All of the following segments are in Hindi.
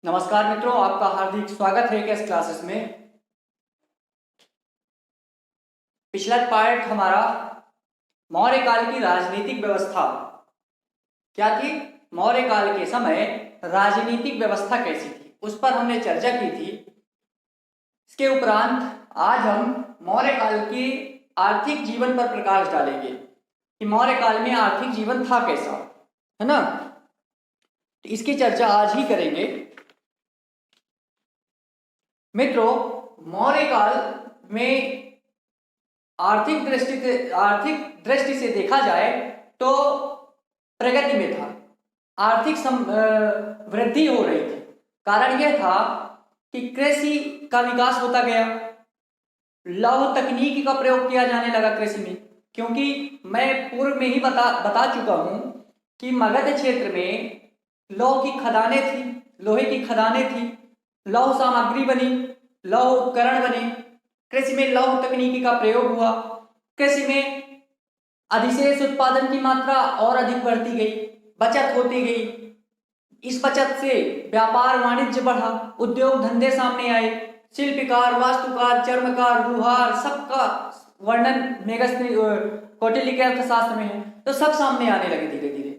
नमस्कार मित्रों, आपका हार्दिक स्वागत है इस क्लासेस में। पिछला पार्ट हमारा मौर्य काल की राजनीतिक व्यवस्था क्या थी। मौर्य काल के समय राजनीतिक व्यवस्था कैसी थी उस पर हमने चर्चा की थी। इसके उपरांत आज हम मौर्य काल के आर्थिक जीवन पर प्रकाश डालेंगे कि मौर्य काल में आर्थिक जीवन था कैसा, है ना। तो इसकी चर्चा आज ही करेंगे। मित्रों, मौर्य काल में आर्थिक दृष्टि से देखा जाए तो प्रगति में था। आर्थिक वृद्धि हो रही थी। कारण यह था कि कृषि का विकास होता गया, लौह तकनीकी का प्रयोग किया जाने लगा कृषि में। क्योंकि मैं पूर्व में ही बता चुका हूं कि मगध क्षेत्र में लौह की खदानें थी, लोहे की खदानें थी, लौह सामग्री बनी, लौह उपकरण बने, कृषि में लौह तकनीकी का प्रयोग हुआ, कृषि में अधिशेष उत्पादन की मात्रा और अधिक बढ़ती गई, बचत होती गई। इस बचत से व्यापार वाणिज्य बढ़ा, उद्योग धंधे सामने आए, शिल्पकार, वास्तुकार, चर्मकार, लुहार, सबका वर्णन मेगस्थनी कौटिल्य के अर्थशास्त्र में है। तो सब सामने आने लगे धीरे धीरे।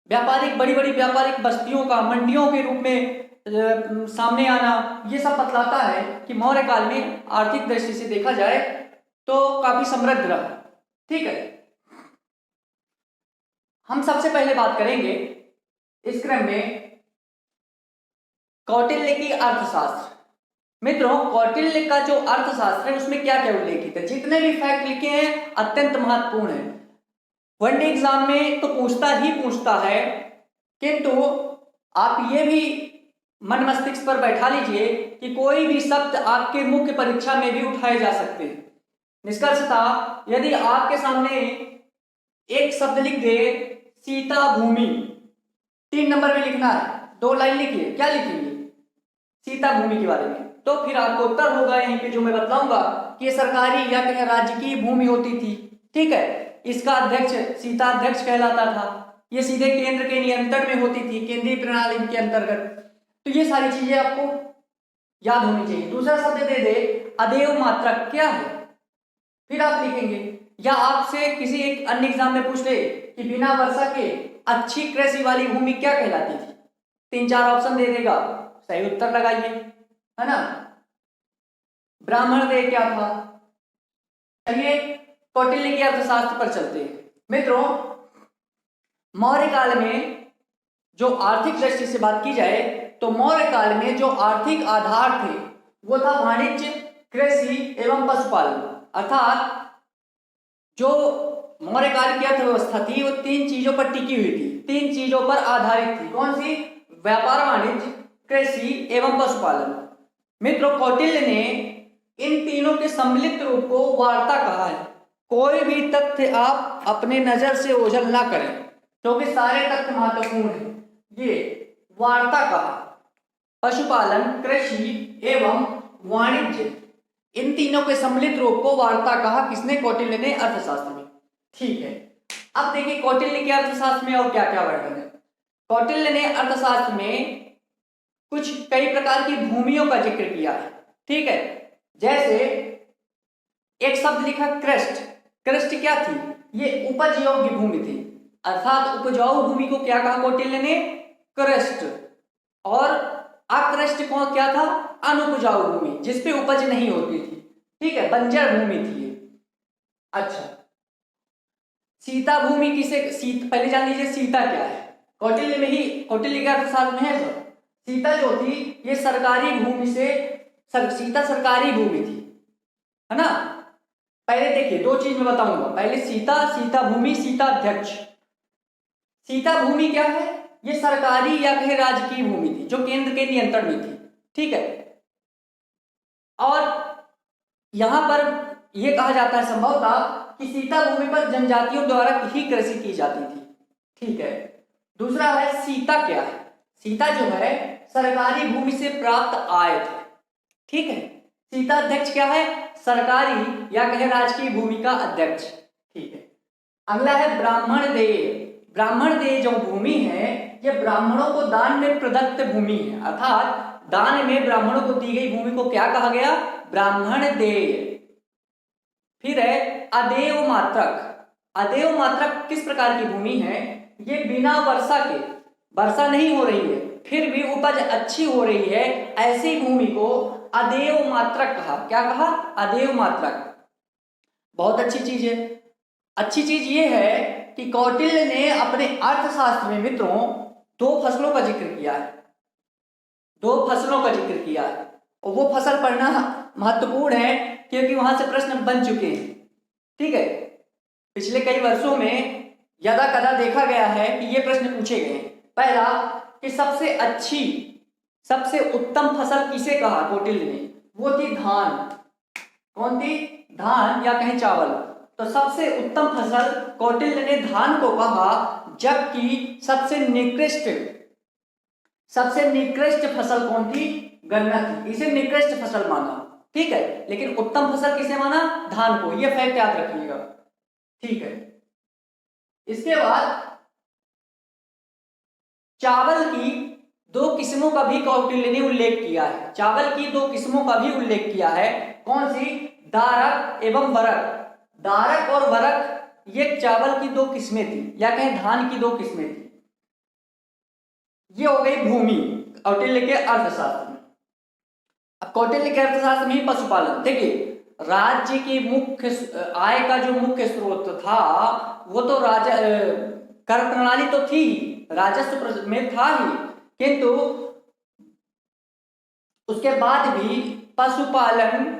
व्यापारिक बड़ी बड़ी व्यापारिक बस्तियों का मंडियों के रूप में सामने आना, ये सब बतलाता है कि मौर्य काल में आर्थिक दृष्टि से देखा जाए तो काफी समृद्ध रहा। ठीक है, हम सबसे पहले बात करेंगे इस क्रम में कौटिल्य की अर्थशास्त्र। मित्रों, कौटिल्य का जो अर्थशास्त्र है उसमें क्या क्या उल्लेखित है, जितने भी फैक्ट लिखे हैं अत्यंत महत्वपूर्ण है। वनडे एग्जाम में तो पूछता है, किंतु आप ये भी मन मस्तिष्क पर बैठा लीजिए कि कोई भी शब्द आपके मुख्य परीक्षा में भी उठाए जा सकते हैं। निष्कर्षतः यदि आपके सामने एक शब्द लिख दे सीता भूमि, 3 नंबर में लिखना है, 2 लाइन लिखिए, क्या लिखेंगे? सीता भूमि के बारे में। तो फिर आपको उत्तर होगा यहीं पे जो मैं बतलाऊंगा कि ये सरकारी या कहीं राज्य की भूमि होती थी। ठीक है, इसका अध्यक्ष सीता अध्यक्ष कहलाता था। ये सीधे केंद्र के नियंत्रण में होती थी, केंद्रीय प्रणाली के अंतर्गत। तो ये सारी चीजें आपको याद होनी चाहिए। दूसरा शब्द दे दे अदेव मात्रक, क्या है? फिर आप लिखेंगे। या आपसे किसी एक अन्य एग्जाम में पूछ ले कि बिना वर्षा के अच्छी कृषि वाली भूमि क्या कहलाती थी, 3-4 ऑप्शन दे देगा, सही उत्तर लगाइए, है ना। ब्राह्मण देव क्या था? चलिए कौटिल्य के अर्थशास्त्र पर चलते हैं। मित्रों, मौर्य काल में जो आर्थिक दृष्टि से बात की जाए तो मौर्य काल में जो आर्थिक आधार थे वो था वाणिज्य, कृषि एवं पशुपालन। अर्थात जो मौर्य काल की अर्थव्यवस्था थी वो 3 चीजों पर टिकी हुई थी, 3 चीजों पर आधारित थी। कौन सी? व्यापार वाणिज्य, कृषि एवं पशुपालन। मित्रों, कौटिल्य ने इन तीनों के सम्मिलित रूप को वार्ता कहा है। कोई भी तथ्य आप अपने नजर से ओझल ना करें क्योंकि सारे तथ्य महत्वपूर्ण हैं। ये वार्ता कहा। पशुपालन, कृषि एवं वाणिज्य, इन तीनों के सम्मिलित रूप को वार्ता कहा। किसने? कौटिल्य ने, अर्थशास्त्र में। ठीक है, अब देखिए कौटिल्य के अर्थशास्त्र में और क्या क्या वर्णन है। कौटिल्य ने अर्थशास्त्र में कुछ कई प्रकार की भूमियों का जिक्र किया है। ठीक है, जैसे एक शब्द लिखा कृष्ट। कृष्ट क्या थी? ये उपज योग्य भूमि थी। अर्थात उपजाऊ भूमि को क्या कहा कौटिल्य ने? कृष्ट। और अकृष्ट को क्या था? अनुपजाऊ भूमि, जिसपे उपज नहीं होती थी। ठीक है, बंजर भूमि थी ये। अच्छा, सीता भूमि किसे? पहले जान लीजिए सीता क्या है। कौटिल्य में ही, कौटिल्य के अर्थशास्त्र में है सर। सीता जो थी ये सरकारी भूमि से सीता सरकारी भूमि थी, है ना। पहले देखिए 2 चीज मैं बताऊंगा। पहले सीता, सीता भूमि, सीता अध्यक्ष। सीता भूमि क्या है? ये सरकारी या कहे राजकीय भूमि थी जो केंद्र के नियंत्रण में थी। ठीक है, और यहां पर यह कहा जाता है संभवतः कि सीता भूमि पर जनजातियों द्वारा ही कृषि की जाती थी। ठीक है, दूसरा है सीता क्या है? सीता जो है सरकारी भूमि से प्राप्त आय था। ठीक है, सीता अध्यक्ष क्या है? सरकारी या कहे राजकीय भूमि का अध्यक्ष। ठीक है, अगला है ब्राह्मण देय। ब्राह्मण देय जो भूमि है ये ब्राह्मणों को दान में प्रदत्त भूमि है, अर्थात दान में ब्राह्मणों को दी गई भूमि को क्या कहा गया? ब्राह्मण देय। फिर है अदेव मात्रक। अदेव मात्रक किस प्रकार की भूमि है? ये बिना वर्षा के, वर्षा नहीं हो रही है फिर भी उपज अच्छी हो रही है, ऐसी भूमि को अदेव मात्रक कहा। क्या कहा? अदेव मात्रक। बहुत अच्छी चीज है। अच्छी चीज ये है कि कौटिल्य ने अपने अर्थशास्त्र में मित्रों दो फसलों का जिक्र किया है, दो फसलों का जिक्र किया है, और वो फसल पढ़ना महत्वपूर्ण है क्योंकि वहां से प्रश्न बन चुके हैं। ठीक है, पिछले कई वर्षों में यदा कदा देखा गया है कि ये प्रश्न पूछे गए। पहला कि सबसे अच्छी, सबसे उत्तम फसल किसे कहा कौटिल्य ने? वो थी धान। कौन थी? धान या कहें चावल। तो सबसे उत्तम फसल कौटिल्य ने धान को कहा, जबकि सबसे निकृष्ट फसल कौन थी? गन्ना थी। इसे निकृष्ट फसल माना। ठीक है, लेकिन उत्तम फसल किसे माना? धान को। यह फैक्ट याद रखिएगा। ठीक है, इसके बाद चावल की दो किस्मों का भी कौटिल्य ने उल्लेख किया है। चावल की दो किस्मों का भी उल्लेख किया है। कौन सी? दारक एवं वरक। दारक और वरक ये चावल की दो किस्में थी, या कहें धान की दो किस्में थी। ये हो गई भूमि कौटिल्य के अर्थशास्त्र में। अब कौटिल्य के अर्थशास्त्र में ही पशुपालन। देखिए, राज्य की मुख्य आय का जो मुख्य स्रोत था वो तो राजा कर प्रणाली तो थी, राजस्व में था ही, किंतु उसके बाद भी पशुपालन,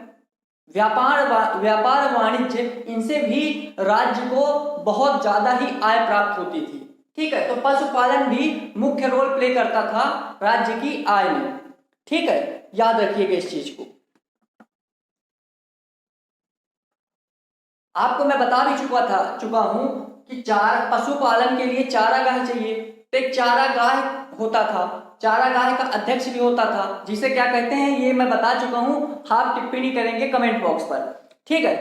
व्यापार वाणिज्य, इनसे भी राज्य को बहुत ज्यादा ही आय प्राप्त होती थी। ठीक है, तो पशुपालन भी मुख्य रोल प्ले करता था राज्य की आय में। ठीक है, याद रखिएगा इस चीज को। आपको मैं बता भी चुका हूं कि पशुपालन के लिए चारागाह चाहिए। तो एक चारागाह होता था, चारागाह का अध्यक्ष भी होता था, जिसे क्या कहते हैं ये मैं बता चुका हूं। आप टिप्पणी करेंगे कमेंट बॉक्स पर। ठीक है,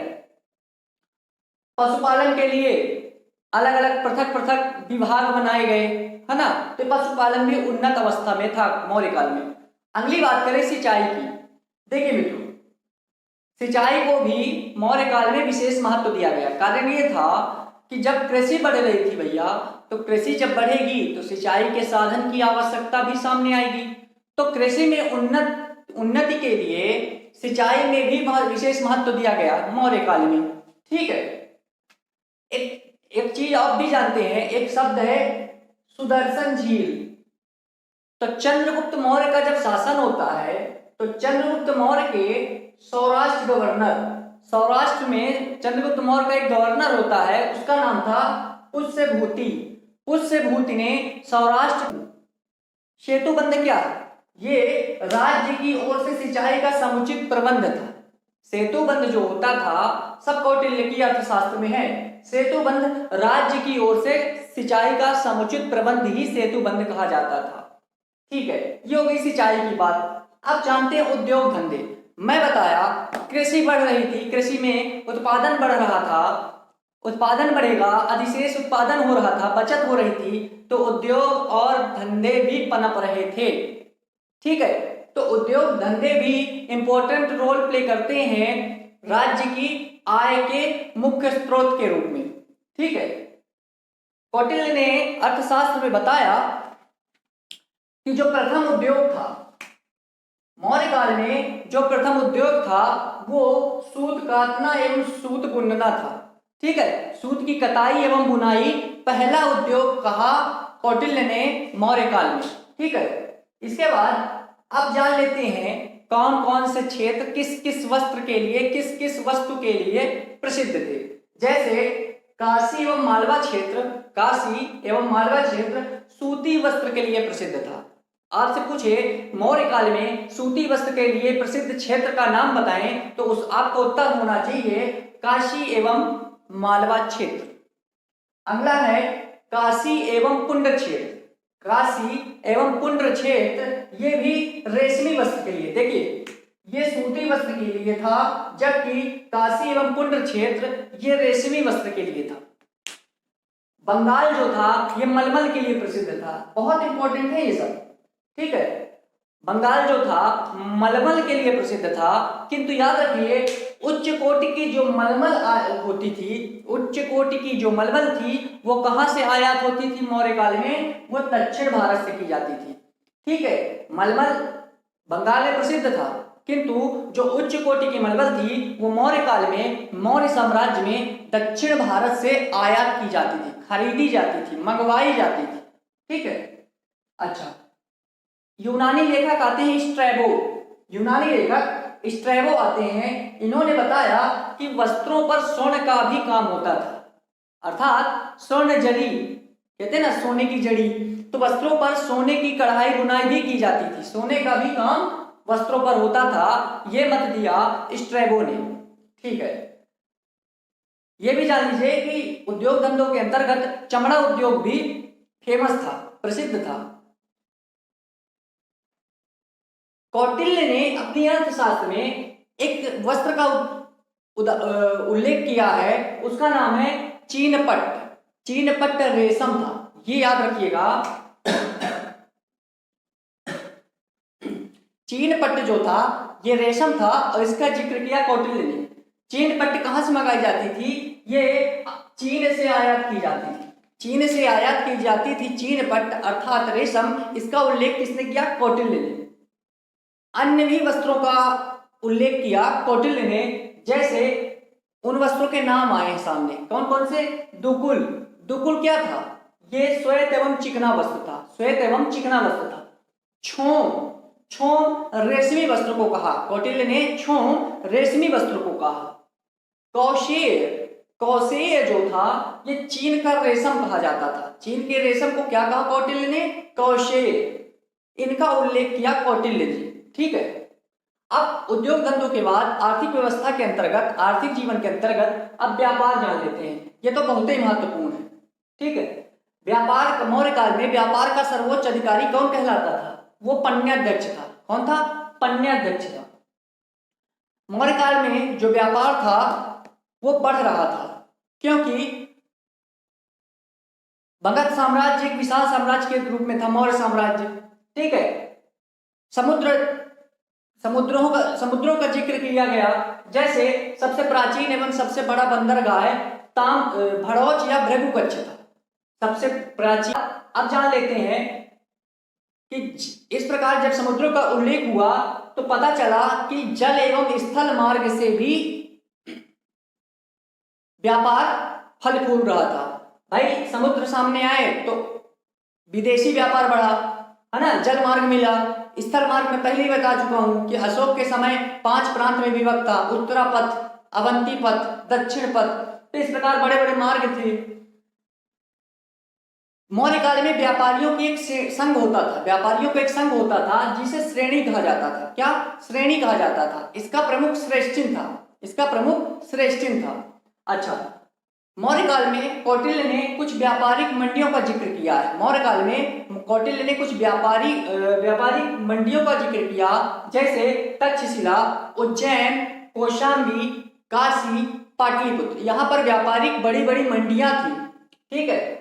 पशुपालन के लिए अलग अलग पृथक विभाग बनाए गए, है ना। तो पशुपालन भी उन्नत अवस्था में था मौर्य काल में। अगली बात करें सिंचाई की। देखिए मित्रों, सिंचाई को भी मौर्य काल में विशेष महत्व दिया गया। कारण ये था कि जब कृषि बढ़ रही थी भैया, तो कृषि जब बढ़ेगी तो सिंचाई के साधन की आवश्यकता भी सामने आएगी। तो कृषि में उन्नति के लिए सिंचाई में भी विशेष महत्व दिया गया मौर्य काल में। ठीक है, एक चीज आप भी जानते हैं, एक शब्द है सुदर्शन झील। तो चंद्रगुप्त मौर्य का जब शासन होता है तो चंद्रगुप्त मौर्य के सौराष्ट्र गवर्नर, सौराष्ट्र में चंद्रगुप्त मौर्य का एक गवर्नर होता है, उसका नाम था पुष्यभूति। पुष्यभूति ने सौराष्ट्र सेतुबंध किया। ये राज्य की ओर से सिंचाई का समुचित प्रबंध था। सेतुबंध जो होता था, सब कौटिल्य की अर्थशास्त्र में है। सेतुबंध राज्य की ओर से सिंचाई का समुचित प्रबंध ही सेतुबंध कहा जाता था। ठीक है, ये हो गई सिंचाई की बात। अब जानते हैं उद्योग धंधे। मैं बताया कृषि बढ़ रही थी, कृषि में उत्पादन बढ़ रहा था, उत्पादन बढ़ेगा, अधिशेष उत्पादन हो रहा था, बचत हो रही थी, तो उद्योग और धंधे भी पनप रहे थे। ठीक है, तो उद्योग धंधे भी इंपॉर्टेंट रोल प्ले करते हैं राज्य की आय के मुख्य स्रोत के रूप में। ठीक है, कौटिल्य ने अर्थशास्त्र में बताया कि जो प्रथम उद्योग था मौर्य काल में, जो प्रथम उद्योग था वो सूत काटना एवं सूत बुनना था। ठीक है, सूत की कताई एवं बुनाई पहला उद्योग कहा कौटिल्य ने मौर्य काल में। ठीक है, इसके बाद अब जान लेते हैं कौन कौन से क्षेत्र किस किस वस्त्र के लिए, किस किस वस्तु के लिए प्रसिद्ध थे। जैसे काशी एवं मालवा क्षेत्र, काशी एवं मालवा क्षेत्र सूती वस्त्र के लिए प्रसिद्ध था। आपसे पूछे मौर्य काल में सूती वस्त्र के लिए प्रसिद्ध क्षेत्र का नाम बताएं, तो उस आपको उत्तर होना चाहिए काशी एवं मालवा क्षेत्र। अगला है काशी एवं पुंड्र क्षेत्र। काशी एवं पुंड्र क्षेत्र ये भी रेशमी वस्त्र के लिए, देखिए ये सूती वस्त्र के लिए था, जबकि काशी एवं पुंड्र क्षेत्र ये रेशमी वस्त्र के लिए था। बंगाल जो था ये मलमल के लिए प्रसिद्ध था। बहुत इंपॉर्टेंट है ये सब, ठीक है। बंगाल जो था मलमल के लिए प्रसिद्ध था, किंतु याद रखिए उच्च कोटि की जो मलमल होती थी, उच्च कोटि की जो मलमल थी वो कहां से आयात होती थी मौर्य काल में? वो दक्षिण भारत से की जाती थी, ठीक है। मलमल बंगाल में प्रसिद्ध था, किंतु जो उच्च कोटि की मलमल थी वो मौर्य काल में, मौर्य साम्राज्य में दक्षिण भारत से आयात की जाती थी, खरीदी जाती थी, मंगवाई जाती थी, ठीक है। अच्छा, यूनानी लेखक आते हैं स्ट्रैबो, यूनानी लेखक स्ट्रैबो आते हैं। इन्होंने बताया कि वस्त्रों पर स्वर्ण का भी काम होता था, अर्थात स्वर्ण जड़ी, कहते हैं ना सोने की जड़ी, तो वस्त्रों पर सोने की कढ़ाई बुनाई भी की जाती थी, सोने का भी काम वस्त्रों पर होता था। यह मत दिया स्ट्रैबो ने, ठीक है। यह भी जान लीजिए कि उद्योग धंधों के अंतर्गत चमड़ा उद्योग भी फेमस था, प्रसिद्ध था। कौटिल्य ने अपनी अर्थशास्त्र में एक वस्त्र का उल्लेख किया है, उसका नाम है चीनपट्ट। चीनपट्ट रेशम था, ये याद रखिएगा। चीनपट्ट जो था ये रेशम था और इसका जिक्र किया कौटिल्य ने। चीनपट्ट कहां से मंगाई जाती थी? ये चीन से आयात की जाती थी, चीन से आयात की जाती थी चीनपट्ट अर्थात रेशम। इसका उल्लेख किसने किया? कौटिल्य ने। अन्य भी वस्त्रों का उल्लेख किया कौटिल्य ने, जैसे उन वस्त्रों के नाम आए सामने, कौन कौन से? दुकुल। दुकुल क्या था? ये श्वेत एवं चिकना वस्त्र था, श्वेत एवं चिकना वस्त्र था। छोम, छोम रेशमी वस्त्र को कहा, कौटिल्य ने छोम रेशमी वस्त्र को कहा। कौशेय, कौशेय जो था ये चीन का रेशम कहा जाता था, चीन के रेशम को क्या कहा कौटिल्य ने? कौशेय। इनका उल्लेख किया कौटिल्य जी, ठीक है। अब उद्योग धंधों के बाद आर्थिक व्यवस्था के अंतर्गत, आर्थिक जीवन के अंतर्गत अब व्यापार जान लेते हैं। यह तो बहुत ही महत्वपूर्ण है, ठीक है। व्यापार, मौर्य काल में व्यापार का सर्वोच्च अधिकारी कौन कहलाता था? वो पन्याध्यक्ष था। कौन था? पन्याध्यक्ष था। मौर्य काल में जो व्यापार था वो बढ़ रहा था, क्योंकि मगध साम्राज्य एक विशाल साम्राज्य के रूप में था, मौर्य साम्राज्य, ठीक है। समुद्रों का जिक्र किया गया, जैसे सबसे प्राचीन एवं सबसे बड़ा बंदरगाह है भड़ौच या भृगुकच्छ था, सबसे प्राचीन। अब जान लेते हैं कि इस प्रकार जब समुद्रों का उल्लेख हुआ तो पता चला कि जल एवं स्थल मार्ग से भी व्यापार फल फूल रहा था। भाई समुद्र सामने आए तो विदेशी व्यापार बढ़ा, है ना, जल मार्ग मिला, स्थल मार्ग में पहले ही बता चुका हूं कि अशोक के समय 5 प्रांत में विभक्त था, उत्तरापथ, अवंती पथ, दक्षिण पथ, तो इस प्रकार बड़े बड़े मार्ग थे। मौर्य काल में व्यापारियों की एक संघ होता था, व्यापारियों का एक संघ होता था जिसे श्रेणी कहा जाता था। क्या? श्रेणी कहा जाता था। इसका प्रमुख श्रेष्ठिन था, इसका प्रमुख श्रेष्ठिन था। अच्छा, मौर्य काल में कौटिल्य ने कुछ व्यापारिक मंडियों का जिक्र किया है। मौर्य काल में कौटिल्य ने कुछ व्यापारिक मंडियों का जिक्र किया, जैसे तक्षशिला, उज्जैन, कौशाम्बी, काशी, पाटलिपुत्र। यहां पर व्यापारिक बड़ी बड़ी मंडियां थी, ठीक है।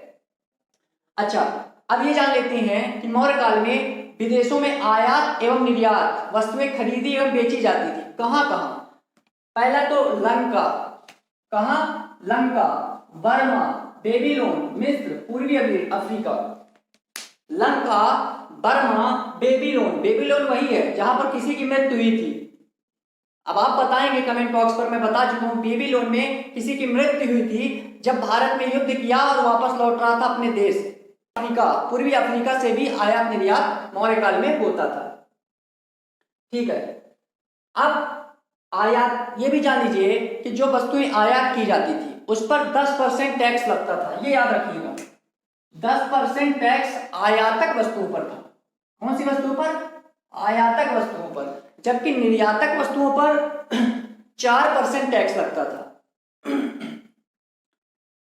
अच्छा, अब ये जान लेते हैं कि मौर्य काल में विदेशों में आयात एवं निर्यात वस्तुएं खरीदी एवं बेची जाती थी। कहां कहां? पहला तो लंका, कहां? लंका, बर्मा, बेबीलोन, मिस्र, पूर्वी Africa. Lanka, Burma, Babylon. Babylon वही है जहां पर किसी की मृत्यु हुई थी। अब आप बताएंगे कमेंट बॉक्स पर, मैं बता चुका हूं बेबीलोन में किसी की मृत्यु हुई थी जब भारत में युद्ध किया और वापस लौट रहा था अपने देश। अफ्रीका, पूर्वी अफ्रीका से भी आयात निर्यात मौर्य काल में होता था, ठीक है। अब आयात, ये भी जान लीजिए कि जो वस्तुएं आयात की जाती थी उस पर 10% टैक्स लगता था, ये याद रखिएगा। 10% टैक्स आयातक वस्तुओं पर था। कौन सी वस्तुओं पर? आयातक वस्तुओं पर। जबकि निर्यातक वस्तुओं पर 4% टैक्स लगता था।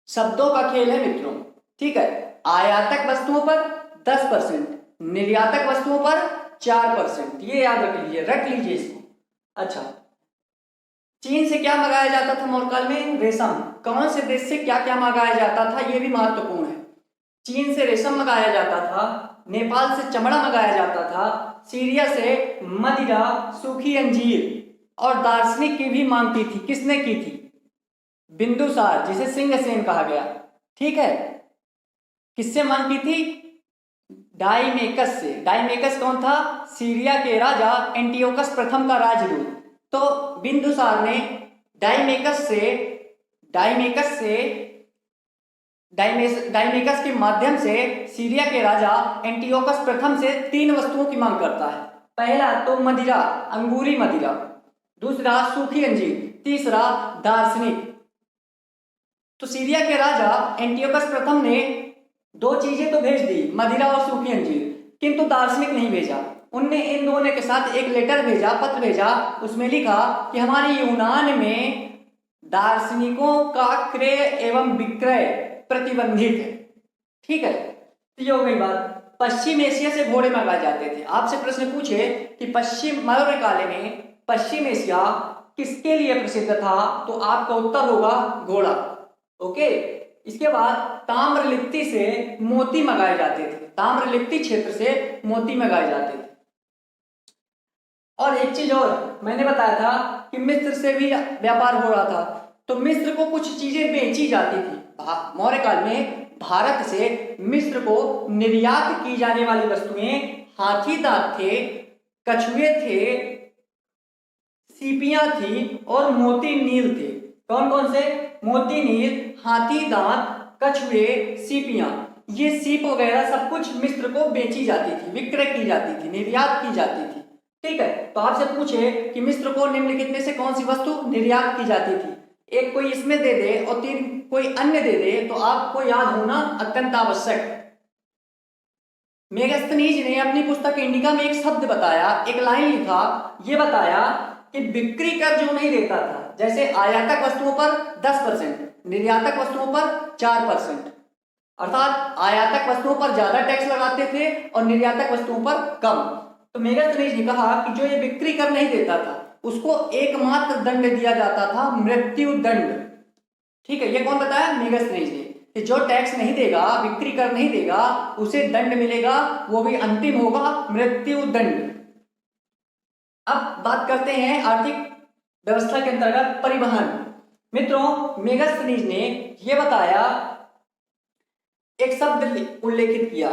शब्दों का खेल है मित्रों, ठीक है। आयातक वस्तुओं पर 10%, निर्यातक वस्तुओं पर 4%, ये याद रख लीजिए, रख लीजिए इसको। अच्छा, चीन से क्या मंगाया जाता था मौर्य काल में? रेशम। कौन से देश से क्या क्या मंगाया जाता था, ये भी महत्वपूर्ण है। चीन से रेशम मंगाया जाता था, नेपाल से चमड़ा मंगाया जाता था, सीरिया से मदिरा, सूखी अंजीर और दार्शनिक की भी मांग की थी। किसने की थी? बिंदुसार, जिसे सिंहसेन कहा गया। ठीक है, किससे मांग की थी? डाइमेकस से। डाइमेकस कौन था? सीरिया के राजा एंटियोकस प्रथम का राजदूत। तो बिंदुसार ने डाइमेकस से डाइमेकस के माध्यम से सीरिया के राजा एंटियोकस प्रथम से 3 वस्तुओं की मांग करता है। पहला तो मदिरा, अंगूरी मदिरा, दूसरा सूखी अंजीर, तीसरा दार्शनिक। तो सीरिया के राजा एंटियोकस प्रथम ने 2 चीजें तो भेज दी, मदिरा और सूखी अंजीर, किंतु दार्शनिक नहीं भेजा। उनने इन दोनों के साथ एक लेटर भेजा, पत्र भेजा, उसमें लिखा कि हमारे यूनान में दार्शनिकों का क्रय एवं विक्रय प्रतिबंधित है। ठीक है, तो ये हो गई बात। पश्चिम एशिया से घोड़े मंगाए जाते थे। आपसे प्रश्न पूछे कि पश्चिम मौर्य काल में पश्चिम एशिया किसके लिए प्रसिद्ध था, तो आपका उत्तर होगा घोड़ा। ओके, इसके बाद ताम्रलिप्ति से मोती मंगाए जाते थे। ताम्रलिप्ति क्षेत्र से मोती मंगाए जाते थे। और एक चीज और मैंने बताया था कि मिस्र से भी व्यापार हो रहा था, तो मिस्र को कुछ चीजें बेची जाती थी। मौर्य काल में भारत से मिस्र को निर्यात की जाने वाली वस्तुएं हाथी दांत थे, कछुए थे, सीपियां थी और मोती नील थे। कौन कौन से? मोती नील, हाथी दांत, कछुए, सीपियां। ये सीप वगैरह सब कुछ मिस्र को बेची जाती थी, विक्रय की जाती थी, निर्यात की जाती थी। ठीक है, तो आपसे पूछे कि मिस्र को निम्नलिखित में से कौन सी वस्तु निर्यात की जाती थी, एक कोई इसमें दे दे और 3 कोई अन्य दे दे, तो आपको याद होना अत्यंत आवश्यक। मेगास्थनीज ने अपनी पुस्तक इंडिका में एक शब्द बताया, एक लाइन लिखा, ये बताया कि बिक्री कर जो नहीं देता था, जैसे आयातक वस्तुओं पर 10%, निर्यातक वस्तुओं पर 4%, अर्थात आयातक वस्तुओं पर ज्यादा टैक्स लगाते थे और निर्यातक वस्तुओं पर कम। तो मेगास्थनीज ने कहा कि जो ये बिक्री कर नहीं देता था उसको एकमात्र दंड दिया जाता था, मृत्यु दंड। ठीक है, ये कौन बताया? मेगास्थनीज ने, कि जो टैक्स नहीं देगा, बिक्री कर नहीं देगा, उसे दंड मिलेगा, वो भी अंतिम होगा, मृत्यु दंड। अब बात करते हैं आर्थिक व्यवस्था के अंतर्गत परिवहन। मित्रों, मेगास्थनीज ने यह बताया, एक शब्द उल्लेखित किया।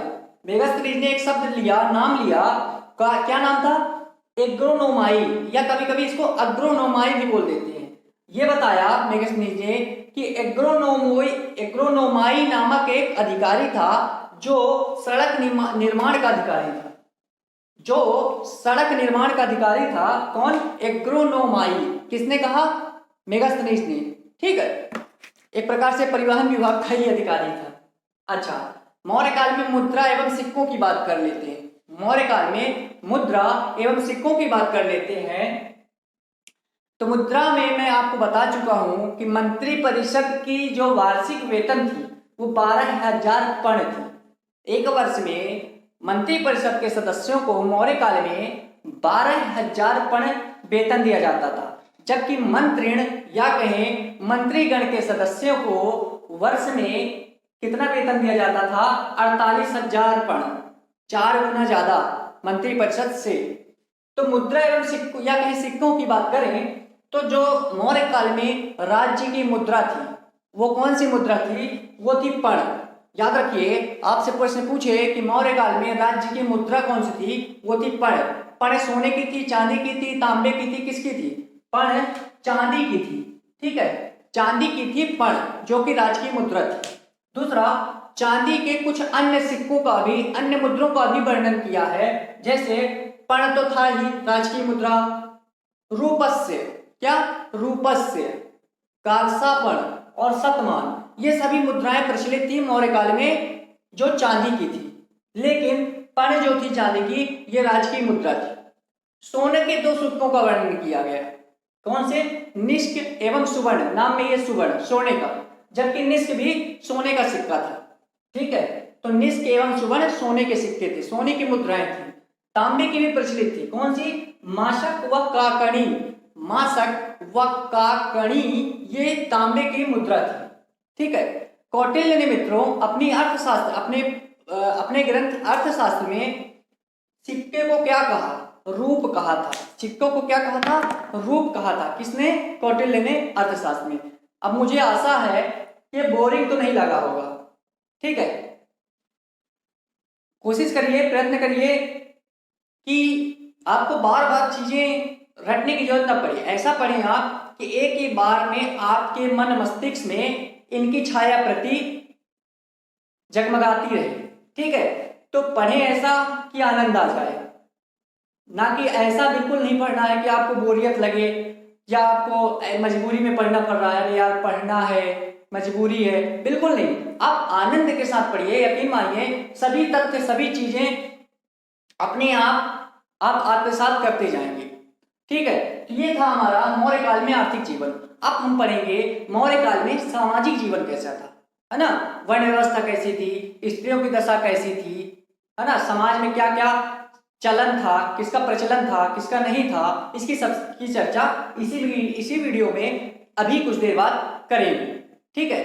मेगास्थनीज ने एक शब्द लिया, नाम लिया, क्या नाम था? एग्रोनोमाई, या कभी कभी इसको अग्रोनोमाई भी बोल देते हैं। यह बताया मेगास्थनीज ने कि एग्रोनोमाई नामक एक अधिकारी था जो सड़क निर्माण का अधिकारी था। जो सड़क निर्माण का अधिकारी था, कौन? एग्रोनोमाई। किसने कहा? मेगास्थनीज ने। ठीक है, एक प्रकार से परिवहन विभाग का ही अधिकारी था। अच्छा, मौर्य काल में मुद्रा एवं सिक्कों की बात कर लेते हैं। मौर्य काल में मुद्रा एवं सिक्कों की बात कर लेते हैं। तो मुद्रा में मैं आपको बता चुका हूं कि मंत्री परिषद की जो वार्षिक वेतन थी वो 12,000 पण थी। एक वर्ष में मंत्री परिषद के सदस्यों को मौर्य काल में 12,000 पण वेतन दिया जाता था, जबकि मंत्रिण या कहें मंत्रीगण के सदस्यों को वर्ष में कितना वेतन दिया जाता था? 48,000 पण, 4 गुना ज्यादा मंत्री परिषद से। तो मुद्रा एवं सिक्कों या कहीं सिक्कों की बात करें तो जो मौर्य काल में राज्य की मुद्रा थी वो कौन सी मुद्रा थी? वो थी पण। याद रखिए, आपसे प्रश्न पूछे कि मौर्य काल में राज्य की मुद्रा कौन सी थी, वो थी पण। पण सोने की थी, चांदी की थी, तांबे की थी, किसकी थी? पण चांदी की थी। ठीक है, चांदी की थी पण, जो कि राज्य की मुद्रा थी। दूसरा, चांदी के कुछ अन्य सिक्कों का भी, अन्य मुद्रों का भी वर्णन किया है। जैसे पण तो था ही राजकीय मुद्रा, रूपस्य, क्या? रूपस्य, कालसापण और शतमान, ये सभी मुद्राएं प्रचलित थी मौर्य काल में जो चांदी की थी। लेकिन पण जो थी चांदी की, ये राजकीय मुद्रा थी। सोने के 2 सिक्कों का वर्णन किया गया। कौन से? निष्क एवं सुवर्ण। नाम में ये सुवर्ण, सोने का, जबकि निष्क भी सोने का सिक्का था। ठीक है, तो निष्क एवं सुवर्ण सोने के सिक्के थे, सोने की मुद्राएं थी। तांबे की भी प्रचलित थी। कौन सी? माशक व काकणी। मासक व काकणी ये तांबे की मुद्रा थी। ठीक है, कौटिल्य ने मित्रों अपनी अर्थशास्त्र अपने ग्रंथ अर्थशास्त्र में सिक्के को क्या कहा? रूप कहा था। सिक्कों को क्या कहा था? रूप कहा था। किसने? कौटिल्य ने अर्थशास्त्र में। अब मुझे आशा है कि बोरिंग तो नहीं लगा होगा। ठीक है, कोशिश करिए, प्रयत्न करिए कि आपको बार बार चीजें रटने की जरूरत न पड़े। ऐसा पढ़ें आप कि एक ही बार में आपके मन मस्तिष्क में इनकी छाया प्रति जगमगाती रहे। ठीक है, तो पढ़ें ऐसा कि आनंद आ जाए, ना कि ऐसा बिल्कुल नहीं पढ़ना है कि आपको बोरियत लगे या आपको मजबूरी में पढ़ना पड़ रहा है, अरे यार पढ़ना है, मजबूरी है। बिल्कुल नहीं, आप आनंद के साथ पढ़िए। यकीन मानिए सभी तथ्य, सभी चीजें अपने आप आत्मसात करते जाएंगे। ठीक है, तो ये था हमारा मौर्य काल में आर्थिक जीवन। अब हम पढ़ेंगे मौर्य काल में सामाजिक जीवन कैसा था, है ना। वर्ण व्यवस्था कैसी थी, स्त्रियों की दशा कैसी थी, है ना। समाज में क्या क्या चलन था, किसका प्रचलन था, किसका नहीं था, इसकी सब की चर्चा इसी वीडियो में अभी कुछ देर बाद करेंगे। ठीक है।